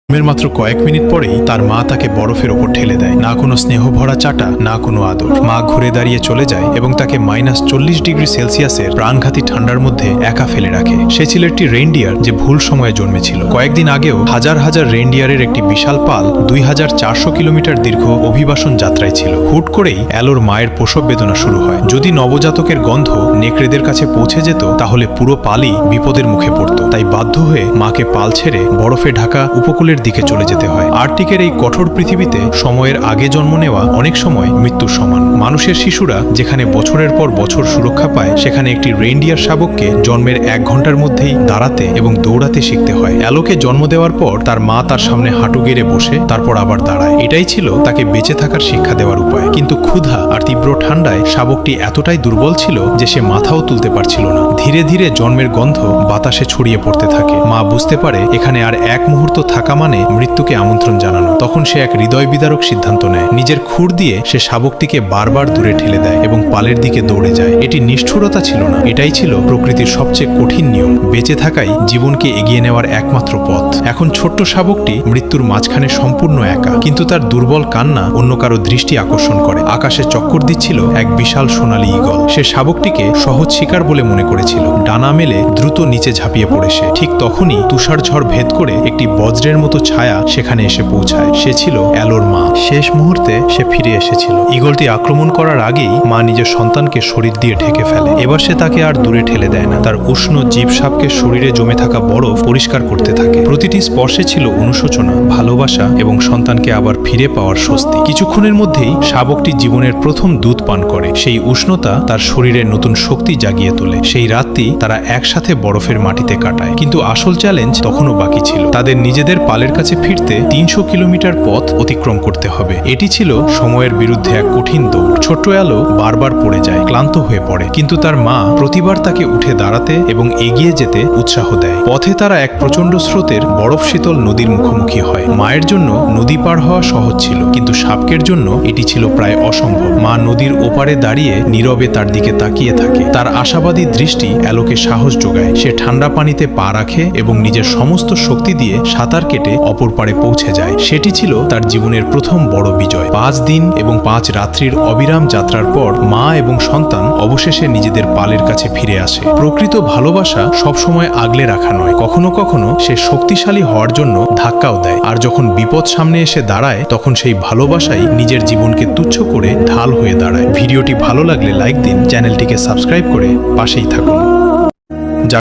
মাত্র কয়েক মিনিট পরেই তার মা তাকে বরফের ওপর ঠেলে দেয়। না কোনো স্নেহ ভরা চাটা, না কোনো আদর। মা ঘুরে দাঁড়িয়ে চলে যায় এবং তাকে -40°C প্রাণঘাতী ঠান্ডার মধ্যে একা ফেলে রাখে। সে ছিল একটি রেইনডিয়ার যে ভুল সময়ে জন্মেছিল। কয়েকদিন আগেও হাজার হাজার রেইনডিয়ারের একটি বিশাল পাল 2400 কিলোমিটার দীর্ঘ অভিবাসন যাত্রায় ছিল। হুট করেই অ্যালোর মায়ের প্রসব বেদনা শুরু হয়। যদি নবজাতকের গন্ধ নেকড়েদের কাছে পৌঁছে যেত তাহলে পুরো পালই বিপদের মুখে পড়ত। তাই বাধ্য হয়ে মাকে পাল ছেড়ে বরফে ঢাকা উপকূলের দিকে চলে যেতে হয়। আর্কটিকের এই কঠোর পৃথিবীতে সময়ের আগে জন্ম নেওয়া অনেক সময় মৃত্যুর সমান। মানুষের শিশুরা যেখানে বছরের পর বছর সুরক্ষা পায়, সেখানে একটি রেইনডিয়ার শাবককে জন্মের 1 ঘন্টার মধ্যেই দাঁড়াতে এবং দৌড়াতে শিখতে হয়। অ্যালোকে জন্ম দেওয়ার পর তার মা তার সামনে হাঁটু গেড়ে বসে তারপর আবার দাঁড়ায়। এটাই ছিল তাকে বেঁচে থাকার শিক্ষা দেওয়ার উপায়। কিন্তু ক্ষুধা আর তীব্র ঠান্ডায় শাবকটি এতটাই দুর্বল ছিল যে সে মাথাও তুলতে পারছিল না। ধীরে ধীরে জন্মের গন্ধ বাতাসে ছড়িয়ে পড়তে থাকে। মা বুঝতে পারে এখানে আর এক মুহূর্ত থাকা মানে মৃত্যুকে আমন্ত্রণ জানানো। তখন সে এক হৃদয় বিদারক সিদ্ধান্ত নেয়। নিজের খুর দিয়ে সে শাবকটিকে বারবার দূরে ঠেলে দেয় এবং পালের দিকে দৌড়ে যায়। এটি নিষ্ঠুরতা ছিল না, এটাই ছিল প্রকৃতির সবচেয়ে কঠিন নিয়ম। বেঁচে থাকাই জীবনকে এগিয়ে নেওয়ার একমাত্র পথ। এখন ছোট্ট শাবকটি মৃত্যুর মাঝখানে সম্পূর্ণ একা, কিন্তু তার দুর্বল কান্না অন্য কারো দৃষ্টি আকর্ষণ করে। আকাশে চক্কর দিচ্ছিল এক বিশাল সোনালী ঈগল। সে শাবকটিকে সহজ শিকার বলে মনে করেছিল। ডানা মেলে দ্রুত নিচে ঝাঁপিয়ে পড়ে সে। ঠিক তখনই তুষার ঝড় ভেদ করে একটি বজ্রের মতো ছায়া সেখানে এসে পৌঁছায়। সে ছিল অ্যালোর মা। শেষ মুহূর্তে সে ফিরে এসেছিল। ঈগলটি আক্রমণ করার আগেই মা নিজের সন্তানকে শরীর দিয়ে ঢেকে ফেলে। এবার সে তাকে আর দূরে ঠেলে দেয় না। তার উষ্ণ জীব সাপকে শরীরে জমে থাকা বরফ পরিষ্কার করতে থাকে। প্রতিটি স্পর্শে ছিল অনুশোচনা, ভালোবাসা এবং সন্তানকে আবার ফিরে পাওয়ার স্বস্তি। কিছুক্ষণের মধ্যেই শাবকটি জীবনের প্রথম দুধ পান করে। সেই উষ্ণতা তার শরীরে নতুন শক্তি জাগিয়ে তোলে। সেই রাতটি তারা একসাথে বরফের মাটিতে কাটায়। কিন্তু আসল চ্যালেঞ্জ তখনও বাকি ছিল। তাদের নিজেদের পালের কাছে ফিরতে 300 কিলোমিটার পথ অতিক্রম করতে হবে। এটি ছিল সময়ের বিরুদ্ধে এক কঠিন দৌড়। ছোট্ট অ্যালো বারবার পড়ে যায়, ক্লান্ত হয়ে পড়ে, কিন্তু তার মা প্রতিবার তাকে উঠে দাঁড়াতে এবং এগিয়ে যেতে উৎসাহ দেয়। পথে তারা এক প্রচণ্ড স্রোতের বরফ শীতল নদীর মুখোমুখি হয়। মায়ের জন্য নদী পার হওয়া সহজ ছিল, কিন্তু সাপকের জন্য এটি ছিল প্রায় অসম্ভব। মা নদীর ওপারে দাঁড়িয়ে নীরবে তার দিকে তাকিয়ে থাকে। তার আশাবাদী দৃষ্টি অ্যালোকে সাহস যোগায়। সে ঠান্ডা পানিতে পা রাখে এবং নিজের সমস্ত শক্তি দিয়ে সাঁতার কেটে অপর পারে পৌঁছে যায়। সেটি ছিল তার জীবনের প্রথম বড় বিজয়। 5 দিন এবং 5 রাত্রির অবিরাম যাত্রার পর মা এবং সন্তান অবশেষে নিজেদের পালের কাছে ফিরে আসে। প্রকৃত ভালোবাসা সবসময় আগলে রাখা নয়, কখনো কখনো সে শক্তিশালী হওয়ার জন্য ধাক্কাও দেয়। আর যখন বিপদ সামনে এসে দাঁড়ায়, তখন সেই ভালোবাসাই নিজের জীবনকে তুচ্ছ করে ঢাল হয়ে দাঁড়ায়। ভিডিওটি ভালো লাগলে লাইক দিন, চ্যানেলটিকে সাবস্ক্রাইব করে পাশেই থাকুন।